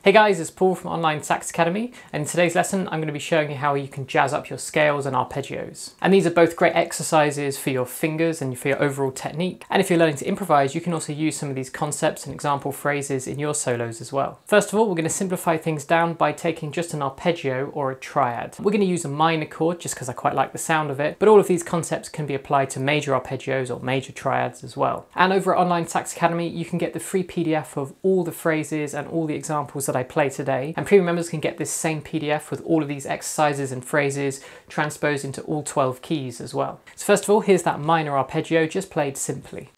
Hey guys, it's Paul from Online Sax Academy, and in today's lesson I'm going to be showing you how you can jazz up your scales and arpeggios. And these are both great exercises for your fingers and for your overall technique. And if you're learning to improvise, you can also use some of these concepts and example phrases in your solos as well. First of all, we're going to simplify things down by taking just an arpeggio or a triad. We're going to use a minor chord just because I quite like the sound of it, but all of these concepts can be applied to major arpeggios or major triads as well. And over at Online Sax Academy, you can get the free PDF of all the phrases and all the examples that I play today, and premium members can get this same PDF with all of these exercises and phrases transposed into all 12 keys as well. So first of all, here's that minor arpeggio just played simply.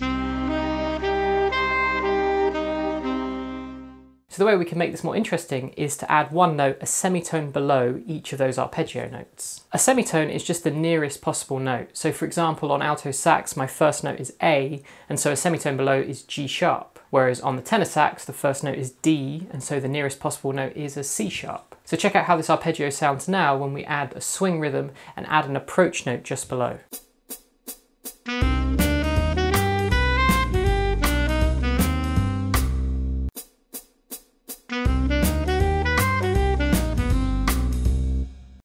So the way we can make this more interesting is to add one note a semitone below each of those arpeggio notes. A semitone is just the nearest possible note. So for example, on alto sax, my first note is A, and so a semitone below is G sharp. Whereas on the tenor sax, the first note is D, and so the nearest possible note is a C sharp. So check out how this arpeggio sounds now when we add a swing rhythm and add an approach note just below.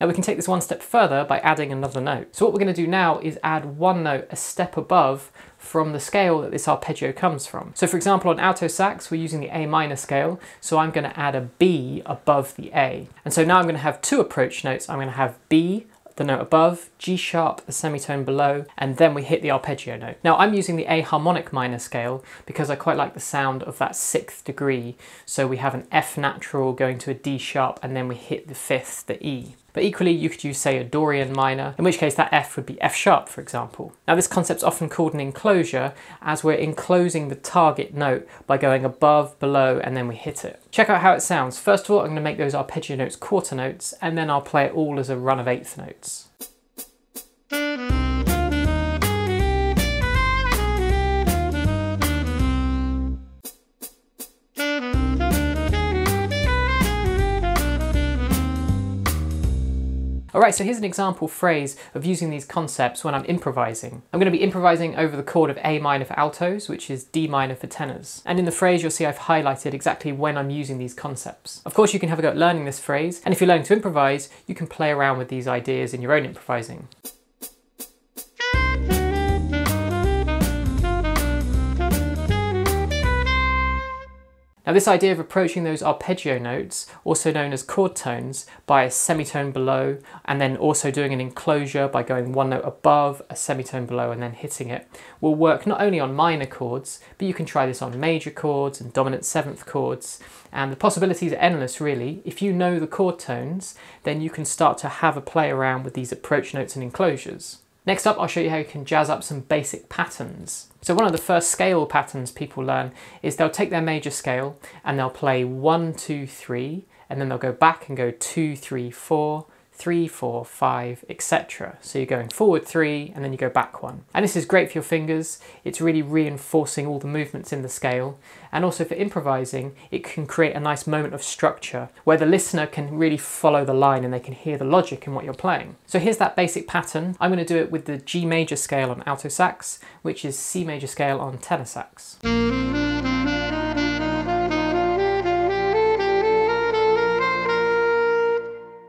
Now we can take this one step further by adding another note. So what we're going to do now is add one note a step above from the scale that this arpeggio comes from. So for example, on alto sax, we're using the A minor scale, so I'm going to add a B above the A. And so now I'm going to have two approach notes. I'm going to have B, the note above, G sharp, the semitone below, and then we hit the arpeggio note. Now I'm using the A harmonic minor scale because I quite like the sound of that sixth degree. So we have an F natural going to a D sharp, and then we hit the fifth, the E. But equally, you could use, say, a Dorian minor, in which case that F would be F sharp, for example. Now this concept's often called an enclosure, as we're enclosing the target note by going above, below, and then we hit it. Check out how it sounds. First of all, I'm going to make those arpeggio notes quarter notes, and then I'll play it all as a run of eighth notes. Alright, so here's an example phrase of using these concepts when I'm improvising. I'm going to be improvising over the chord of A minor for altos, which is D minor for tenors. And in the phrase, you'll see I've highlighted exactly when I'm using these concepts. Of course, you can have a go at learning this phrase, and if you're learning to improvise, you can play around with these ideas in your own improvising. Now this idea of approaching those arpeggio notes, also known as chord tones, by a semitone below, and then also doing an enclosure by going one note above, a semitone below, and then hitting it, will work not only on minor chords, but you can try this on major chords and dominant seventh chords. And the possibilities are endless, really. If you know the chord tones, then you can start to have a play around with these approach notes and enclosures. Next up, I'll show you how you can jazz up some basic patterns. So one of the first scale patterns people learn is they'll take their major scale and they'll play 1, 2, 3, and then they'll go back and go 2, 3, 4, 3, 4, 5, etc. So you're going forward 3 and then you go back 1. And this is great for your fingers. It's really reinforcing all the movements in the scale. And also for improvising, it can create a nice moment of structure where the listener can really follow the line and they can hear the logic in what you're playing. So here's that basic pattern. I'm going to do it with the G major scale on alto sax, which is C major scale on tenor sax.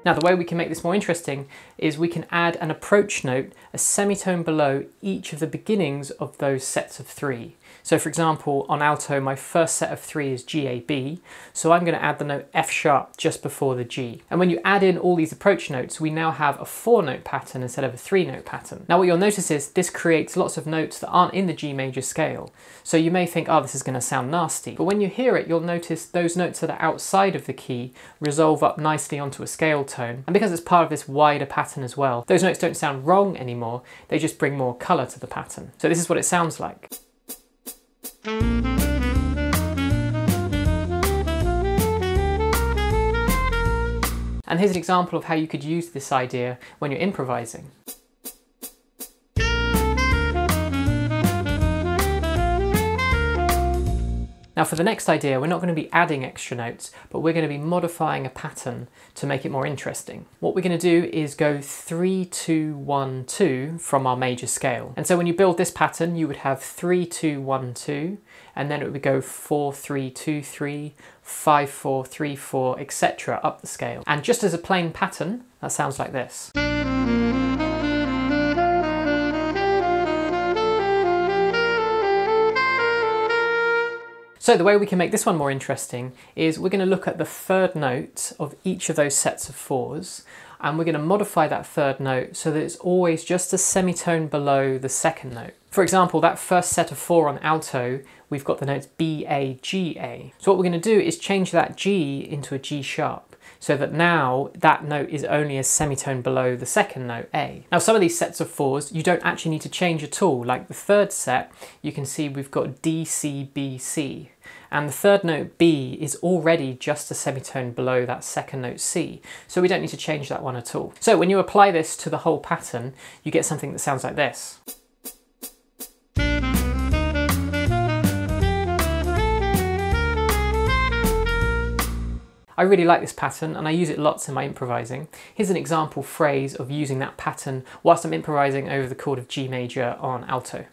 Now the way we can make this more interesting is we can add an approach note, a semitone below each of the beginnings of those sets of 3. So for example, on alto, my first set of 3 is G, A, B, so I'm going to add the note F sharp just before the G. And when you add in all these approach notes, we now have a 4-note pattern instead of a 3-note pattern. Now what you'll notice is this creates lots of notes that aren't in the G major scale. So you may think, oh, this is going to sound nasty. But when you hear it, you'll notice those notes that are outside of the key resolve up nicely onto a scale tone. And because it's part of this wider pattern as well, those notes don't sound wrong anymore, they just bring more colour to the pattern. So this is what it sounds like. And here's an example of how you could use this idea when you're improvising. Now for the next idea, we're not going to be adding extra notes, but we're going to be modifying a pattern to make it more interesting. What we're going to do is go 3, 2, 1, 2 from our major scale. And so when you build this pattern, you would have 3, 2, 1, 2, and then it would go 4, 3, 2, 3, 5, 4, 3, 4, etc. up the scale. And just as a plain pattern, that sounds like this. So the way we can make this one more interesting is we're going to look at the third note of each of those sets of fours, and we're going to modify that third note so that it's always just a semitone below the second note. For example, that first set of 4 on alto, we've got the notes B, A, G, A. So what we're going to do is change that G into a G sharp, so that now that note is only a semitone below the second note, A. Now some of these sets of 4s you don't actually need to change at all. Like the third set, you can see we've got D, C, B, C. And the third note B is already just a semitone below that second note C, so we don't need to change that one at all. So when you apply this to the whole pattern, you get something that sounds like this. I really like this pattern and I use it lots in my improvising. Here's an example phrase of using that pattern whilst I'm improvising over the chord of G major on alto.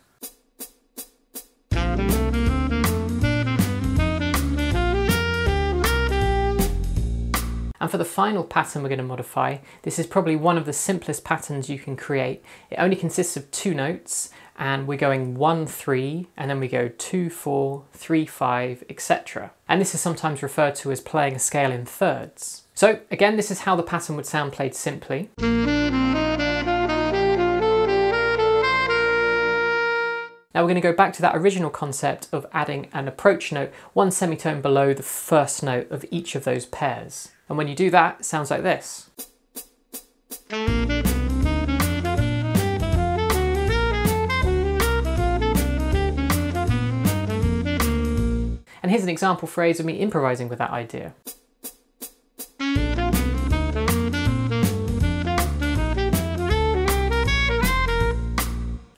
And for the final pattern we're going to modify, this is probably one of the simplest patterns you can create. It only consists of 2 notes, and we're going 1, 3, and then we go 2, 4, 3, 5, etc. And this is sometimes referred to as playing a scale in thirds. So again, this is how the pattern would sound played simply. Now we're going to go back to that original concept of adding an approach note 1 semitone below the first note of each of those pairs. And when you do that, it sounds like this. And here's an example phrase of me improvising with that idea.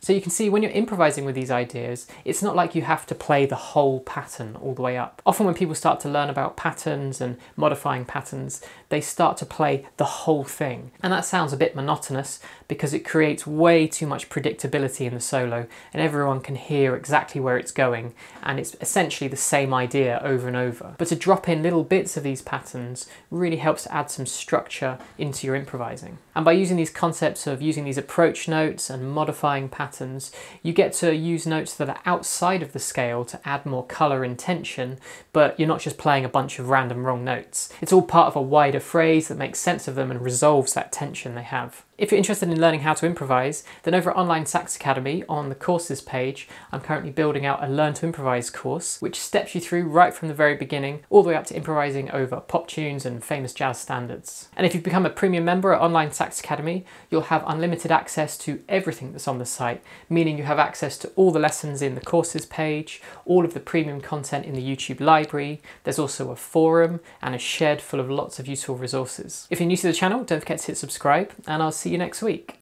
So you can see when you're improvising with these ideas, it's not like you have to play the whole pattern all the way up. Often when people start to learn about patterns and modifying patterns, they start to play the whole thing. And that sounds a bit monotonous because it creates way too much predictability in the solo and everyone can hear exactly where it's going and it's essentially the same idea over and over. But to drop in little bits of these patterns really helps to add some structure into your improvising. And by using these concepts of using these approach notes and modifying patterns, you get to use notes that are outside of the scale to add more colour and tension, but you're not just playing a bunch of random wrong notes. It's all part of a wider phrase that makes sense of them and resolves that tension they have. If you're interested in learning how to improvise, then over at Online Sax Academy on the courses page, I'm currently building out a Learn to Improvise course, which steps you through right from the very beginning, all the way up to improvising over pop tunes and famous jazz standards. And if you've become a premium member at Online Sax Academy, you'll have unlimited access to everything that's on the site, meaning you have access to all the lessons in the courses page, all of the premium content in the YouTube library, there's also a forum and a shed full of lots of useful resources. If you're new to the channel, don't forget to hit subscribe, and I'll see you next week.